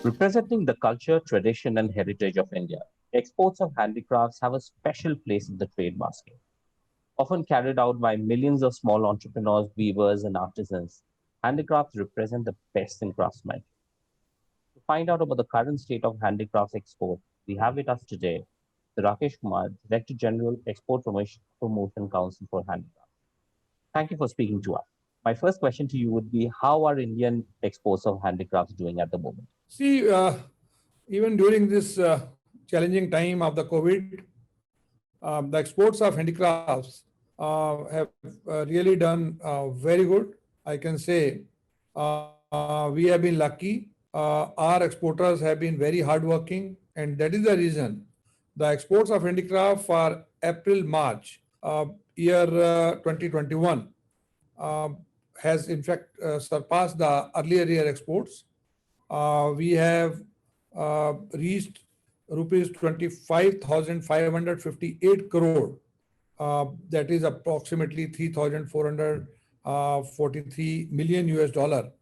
Representing the culture, tradition, and heritage of India, exports of handicrafts have a special place in the trade basket. Often carried out by millions of small entrepreneurs, weavers, and artisans, handicrafts represent the best in craftsmanship. To find out about the current state of handicrafts export, we have with us today Mr. Rakesh Kumar, Director General, Export Promotion Council for Handicrafts. Thank you for speaking to us. My first question to you would be, how are Indian exports of handicrafts doing at the moment? See, even during this challenging time of the COVID, the exports of handicrafts have really done very good. I can say we have been lucky. Our exporters have been very hardworking, and that is the reason the exports of handicraft for April-March year 2021 has in fact surpassed the earlier year exports. We have reached rupees 25,558 crore. That is approximately 3,443 million US dollar.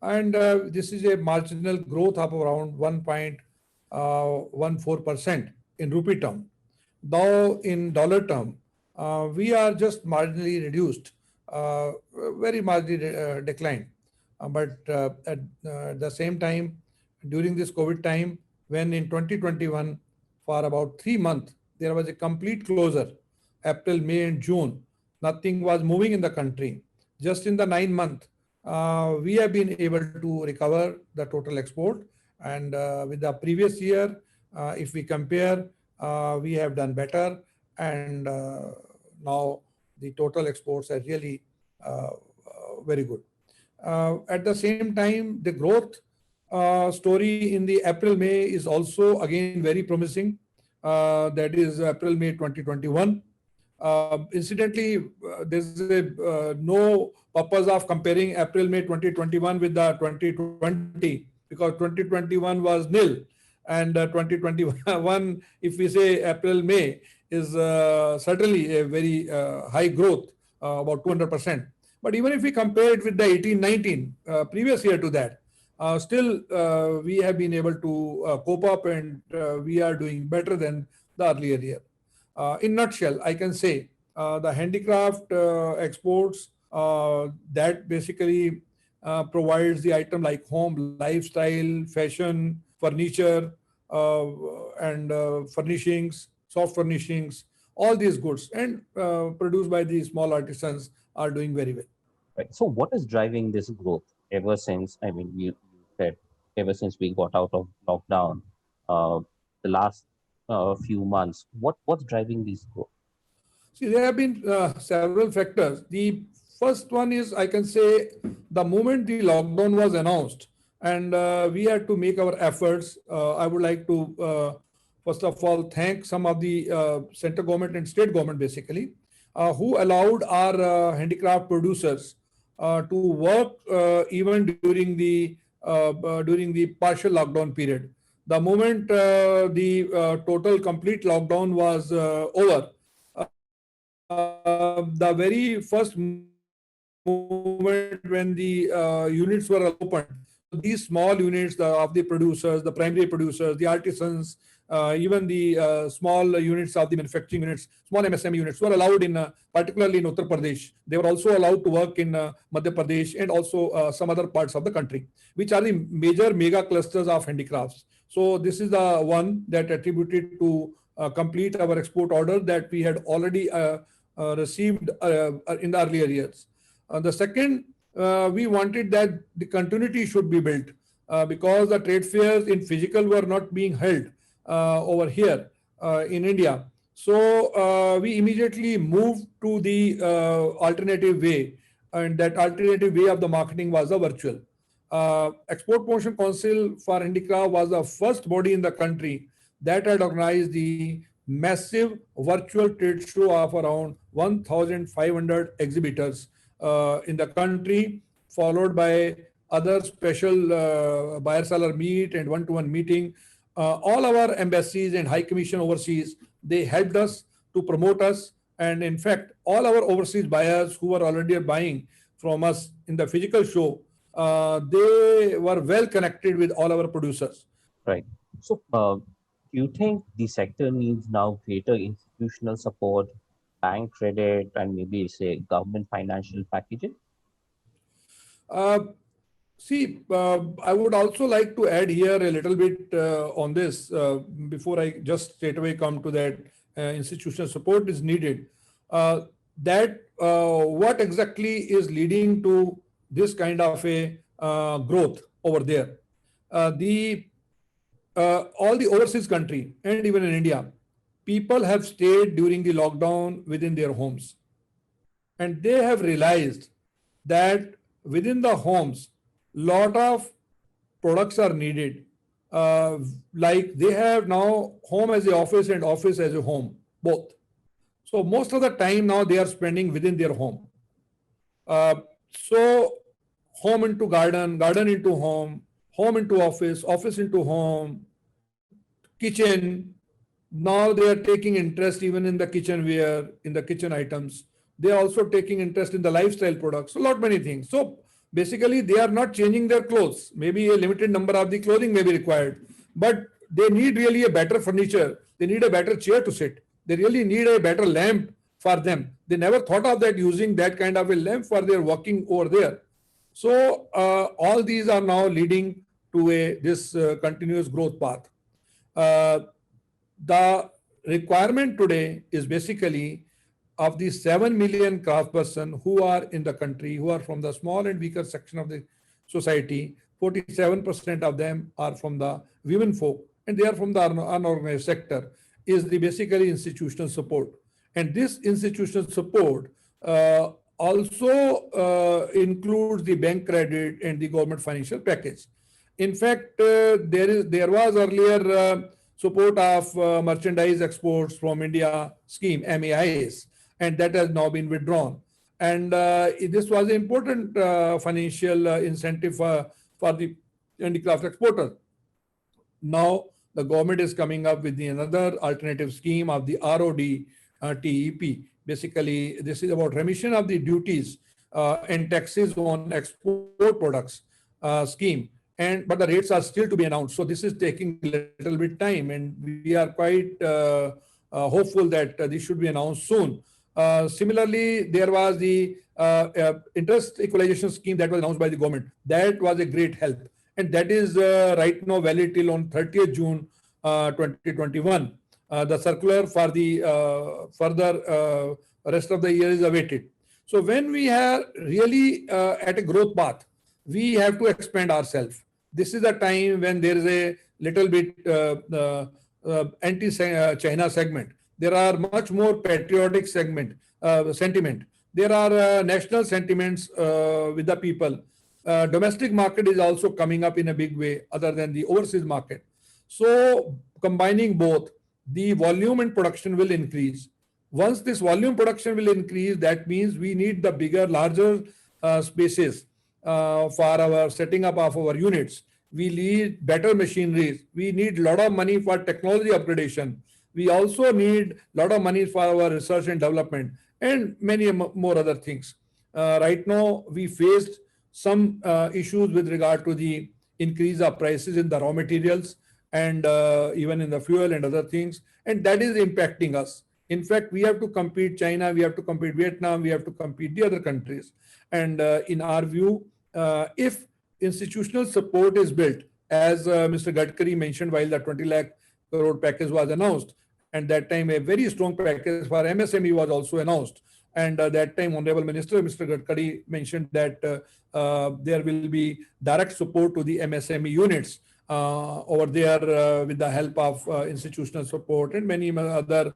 And this is a marginal growth of around 1.14% in rupee term. Though in dollar term, we are just marginally reduced, very marginally declined. But at the same time, during this COVID time, when in 2021, for about 3 months, there was a complete closure, April, May, and June, nothing was moving in the country. Just in the 9 months, we have been able to recover the total export. And with the previous year, if we compare, we have done better. And now the total exports are really very good. At the same time, the growth story in the April-May is also again very promising. That is April-May 2021. Incidentally, there's no purpose of comparing April-May 2021 with the 2020 because 2021 was nil. And 2021, if we say April-May, is certainly a very high growth, about 200%. But even if we compare it with the 18-19 previous year to that, still we have been able to cope up and we are doing better than the earlier year. In nutshell, I can say the handicraft exports that basically provides the item like home, lifestyle, fashion, furniture, and furnishings, soft furnishings, all these goods and produced by the small artisans are doing very well. Right. So what is driving this growth ever since, I mean, you said ever since we got out of lockdown, the last few months, what's driving this growth? See, there have been several factors. The first one is, I can say, the moment the lockdown was announced and we had to make our efforts, I would like to, first of all, thank some of the central government and state government, basically, who allowed our handicraft producers to work even during the partial lockdown period. The moment the total complete lockdown was over, the very first moment when the units were opened, these small units of the producers, the primary producers, the artisans, even the small units of the manufacturing units, small MSME units were allowed in, particularly in Uttar Pradesh. They were also allowed to work in Madhya Pradesh and also some other parts of the country, which are the major mega clusters of handicrafts. So this is the one that attributed to complete our export order that we had already received in the earlier years. The second, we wanted that the continuity should be built because the trade fairs in physical were not being held over here in India. So we immediately moved to the alternative way, and that alternative way of the marketing was the virtual. Export Promotion Council for Handicraft was the first body in the country that had organized the massive virtual trade show of around 1,500 exhibitors in the country, followed by other special buyer-seller meet and one-to-one meeting. All our embassies and high commission overseas, they helped us to promote us And in fact, all our overseas buyers who were already buying from us in the physical show, they were well connected with all our producers. Right. So, do you think the sector needs now greater institutional support, bank credit, and maybe say government financial packages? Uh, See, I would also like to add here a little bit on this before I just straight away come to that institutional support is needed. Uh, that what exactly is leading to this kind of a growth over there? The all the overseas country and even in India, people have stayed during the lockdown within their homes, and they have realized that within the homes lot of products are needed. uh, like they have now home as a office and office as a home both. So most of the time now they are spending within their home. So home into garden, garden into home, home into office, office into home, kitchen. Now they are taking interest even in the kitchenware, in the kitchen items. They are also taking interest in the lifestyle products. A lot many things. So basically, they are not changing their clothes. Maybe a limited number of the clothing may be required, but they need really a better furniture. They need a better chair to sit. They really need a better lamp for them. They never thought of that using that kind of a lamp for their walking over there. So all these are now leading to a this continuous growth path. Uh, the requirement today is basically of the 7 million craft person who are in the country, who are from the small and weaker section of the society. 47% of them are from the women folk, and they are from the unorganized sector, is the basically institutional support. And this institutional support also includes the bank credit and the government financial package. In fact, there was earlier support of merchandise exports from India scheme MAIs, and that has now been withdrawn. And this was an important financial incentive for the handicraft exporters. Now the government is coming up with another alternative scheme of the ROD TEP. Basically, this is about remission of the duties and taxes on export products scheme. And but the rates are still to be announced. So this is taking a little bit time, and we are quite hopeful that this should be announced soon. Similarly, there was the interest equalization scheme that was announced by the government. That was a great help, and that is right now valid till on 30th June 2021. The circular for the further rest of the year is awaited. So when we are really at a growth path, we have to expand ourselves. This is a time when there is a little bit anti-China segment. There are much more patriotic sentiment. There are national sentiments with the people. Domestic market is also coming up in a big way other than the overseas market. So combining both, the volume and production will increase. Once this volume production will increase, that means we need the bigger, larger spaces for our setting up of our units. We need better machineries. We need a lot of money for technology upgradation. We also need a lot of money for our research and development and many more other things. Right now, we faced some issues with regard to the increase of prices in the raw materials and even in the fuel and other things, and that is impacting us. In fact, we have to compete China, we have to compete Vietnam, we have to compete the other countries. And in our view, if institutional support is built, as Mr. Gadkari mentioned while the 20 lakh crore package was announced, and that time a very strong package for MSME was also announced. And that time, Honorable Minister, Mr. Gadkari mentioned that there will be direct support to the MSME units over there with the help of institutional support and many other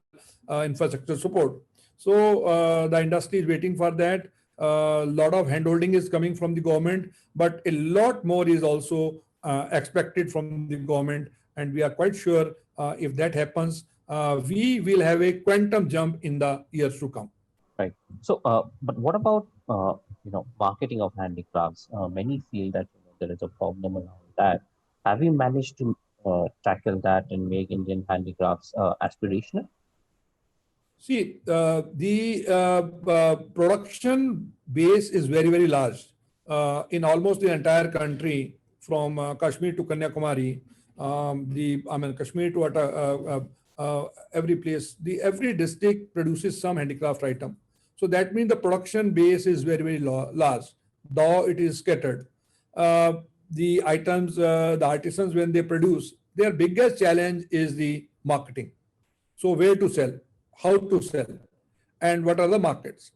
infrastructure support. So the industry is waiting for that. A lot of handholding is coming from the government, but a lot more is also expected from the government. And we are quite sure if that happens, we will have a quantum jump in the years to come. Right. So, but what about marketing of handicrafts? Many feel that there is a problem around that. Have you managed to tackle that and make Indian handicrafts aspirational? See, the production base is very, very large in almost the entire country, from Kashmir to Kanyakumari, Kashmir to every place. Every district produces some handicraft item. So that means the production base is very, very large, though it is scattered. The items, the artisans, when they produce, their biggest challenge is the marketing. So where to sell, how to sell, and what are the markets?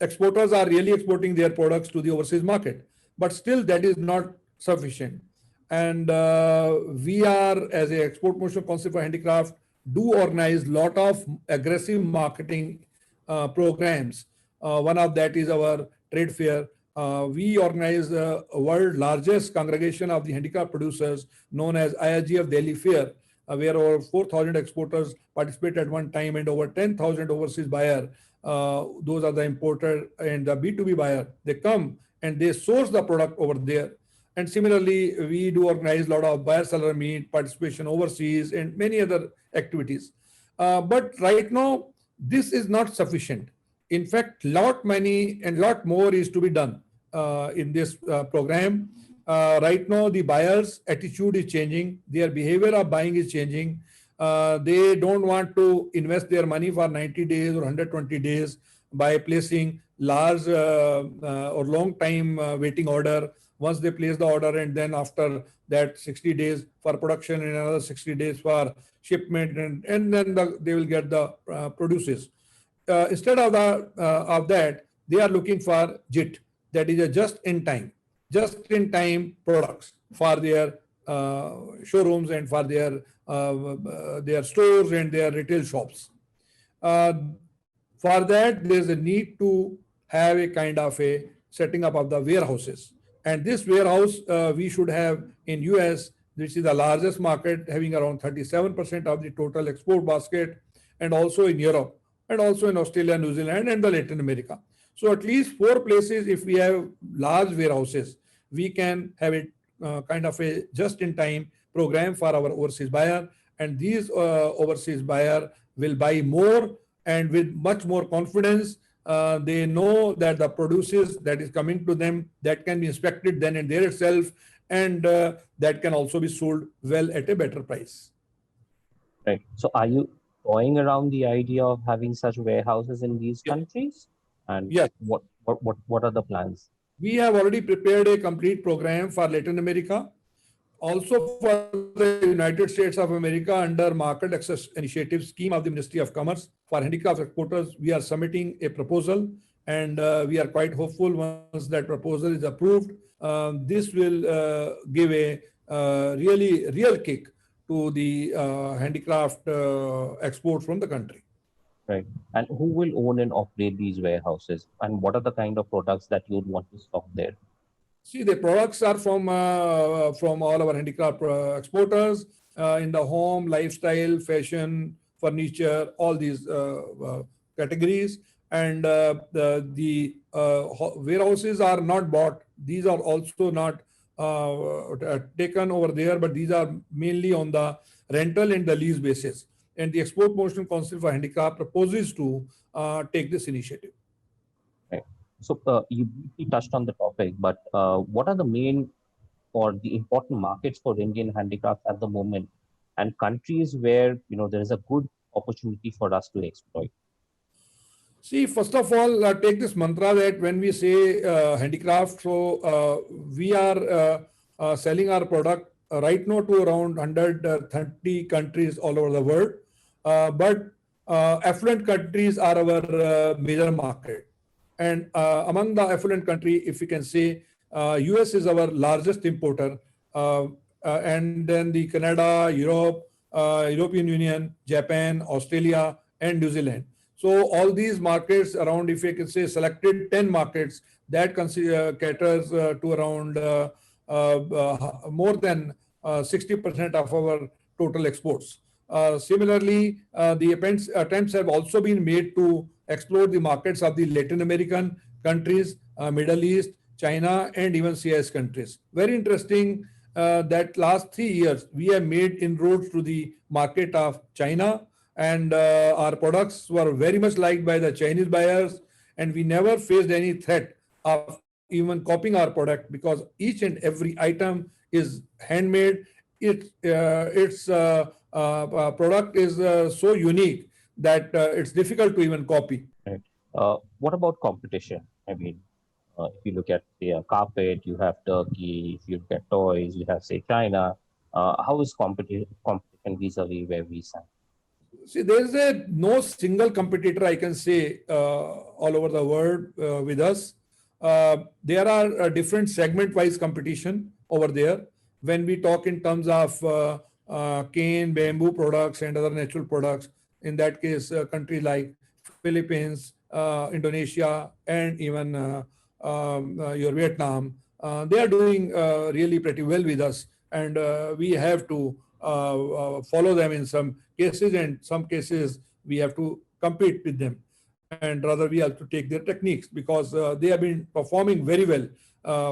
Exporters are really exporting their products to the overseas market, but still that is not sufficient. And we are, as a Export Promotion Council for Handicraft, do organize lot of aggressive marketing programs. One of that is our trade fair. We organize the world largest congregation of the handicraft producers, known as ISGF Delhi Fair, where over 4,000 exporters participate at one time and over 10,000 overseas buyer. Those are the importer and the B2B buyer. They come and they source the product over there. And similarly, we do organize a lot of buyer-seller meet, participation overseas, and many other activities. But right now, this is not sufficient. In fact, lot many and lot more is to be done in this program. Right now, the buyers' attitude is changing. Their behavior of buying is changing. They don't want to invest their money for 90 days or 120 days by placing large or long time waiting order. Once they place the order, and then after that 60 days for production and another 60 days for shipment, and then they will get the produces. Instead of that, they are looking for JIT, that is a just-in-time products for their showrooms and for their stores and their retail shops. For that, there is a need to have a kind of a setting up of the warehouses. And this warehouse we should have in US, which is the largest market, having around 37% of the total export basket, and also in Europe, and also in Australia, New Zealand, and the Latin America. So at least 4 places, if we have large warehouses, we can have a kind of a just-in-time program for our overseas buyer. And these overseas buyer will buy more and with much more confidence. They know that the produces that is coming to them, that can be inspected then and there itself, and that can also be sold well at a better price. Right. So are you toying around the idea of having such warehouses in these countries? And yes, what are the plans? We have already prepared a complete program for Latin America, also for the United States of America under Market Access Initiative scheme of the Ministry of Commerce. For handicraft exporters, we are submitting a proposal, and we are quite hopeful once that proposal is approved. This will give a real kick to the handicraft exports from the country. Right. And who will own and operate these warehouses? And what are the kind of products that you would want to stock there? See, the products are from all our handicraft exporters in the home, lifestyle, fashion, furniture, all these categories. And the warehouses are not bought. These are also not taken over there, but these are mainly on the rental and the lease basis. And the Export Promotion Council for Handicraft proposes to take this initiative. Right. So you briefly touched on the topic, but what are the main or the important markets for Indian handicrafts at the moment, and countries where there is a good opportunity for us to exploit? See, first of all, take this mantra that when we say handicraft, so we are selling our product right now to around 130 countries all over the world. But affluent countries are our major market. And among the affluent country, if we can say, US is our largest importer, and then the Canada, Europe, European Union, Japan, Australia, and New Zealand. So all these markets around, if you can say, selected 10 markets, that caters to around more than 60% of our total exports. Similarly, the attempts have also been made to explore the markets of the Latin American countries, Middle East, China, and even CIS countries. Very interesting that last 3 years, we have made inroads to the market of China, and our products were very much liked by the Chinese buyers, and we never faced any threat of even copying our product because each and every item is handmade. Its product is so unique that it's difficult to even copy. Right. What about competition? I mean, if you look at the carpet, you have Turkey. If you look at toys, you have, say, China. How is competition vis-a-vis where we stand? See, there is no single competitor I can say all over the world with us. There are different segment-wise competition over there. When we talk in terms of cane, bamboo products, and other natural products, in that case, countries like Philippines, Indonesia, and even your Vietnam, they are doing really pretty well with us, and we have to follow them in some cases, and some cases we have to compete with them, and rather we have to take their techniques because they have been performing very well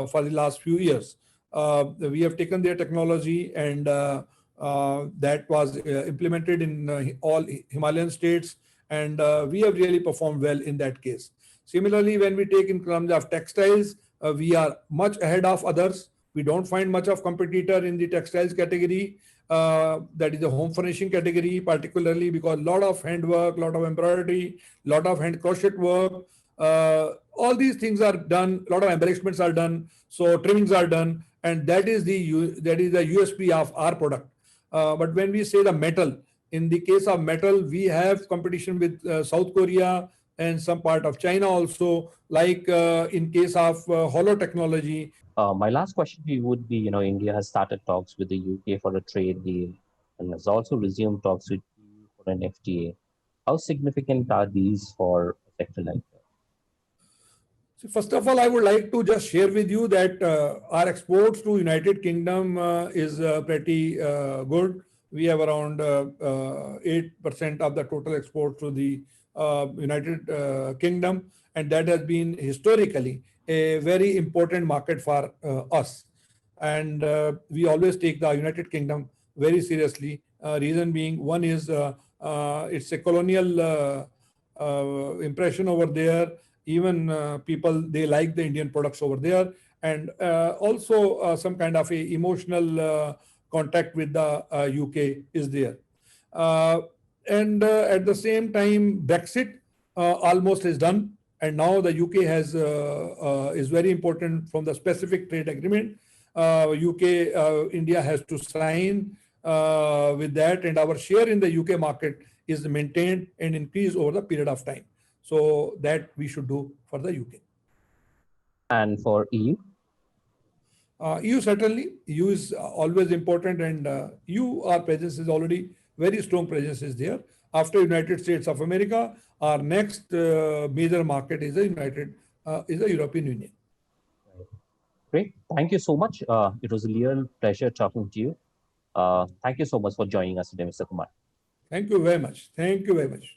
for the last few years. We have taken their technology, and that was implemented in all Himalayan states, and we have really performed well in that case. Similarly, when we take in terms of textiles, we are much ahead of others. We don't find much of competitor in the textiles category. That is the home furnishing category, particularly because a lot of handwork, lot of embroidery, lot of hand crochet work, all these things are done. A lot of embellishments are done, so trimmings are done, and that is the USP of our product. But when we say the metal, in the case of metal, we have competition with South Korea and some part of China also. Like in case of hollow technology. My last question to you would be, India has started talks with the UK for a trade deal and has also resumed talks with EU for an FTA. How significant are these for a sector like that? So first of all, I would like to just share with you that our exports to United Kingdom is pretty good. We have around 8% of the total exports to the United Kingdom, and that has been historically a very important market for us. And we always take the United Kingdom very seriously. Reason being, one is it's a colonial impression over there. Even people, they like the Indian products over there, and also some kind of a emotional contact with the UK is there. And at the same time, Brexit almost is done, and now the UK has is very important from the specific trade agreement. UK, India has to sign with that, and our share in the UK market is maintained and increased over the period of time. So that we should do for the UK. And for EU? EU certainly. EU is always important, and EU, our presence is already very strong presence is there. After United States of America, our next major market is the European Union. Great. Thank you so much. It was a real pleasure talking to you. Thank you so much for joining us today, Mr. Kumar. Thank you very much. Thank you very much.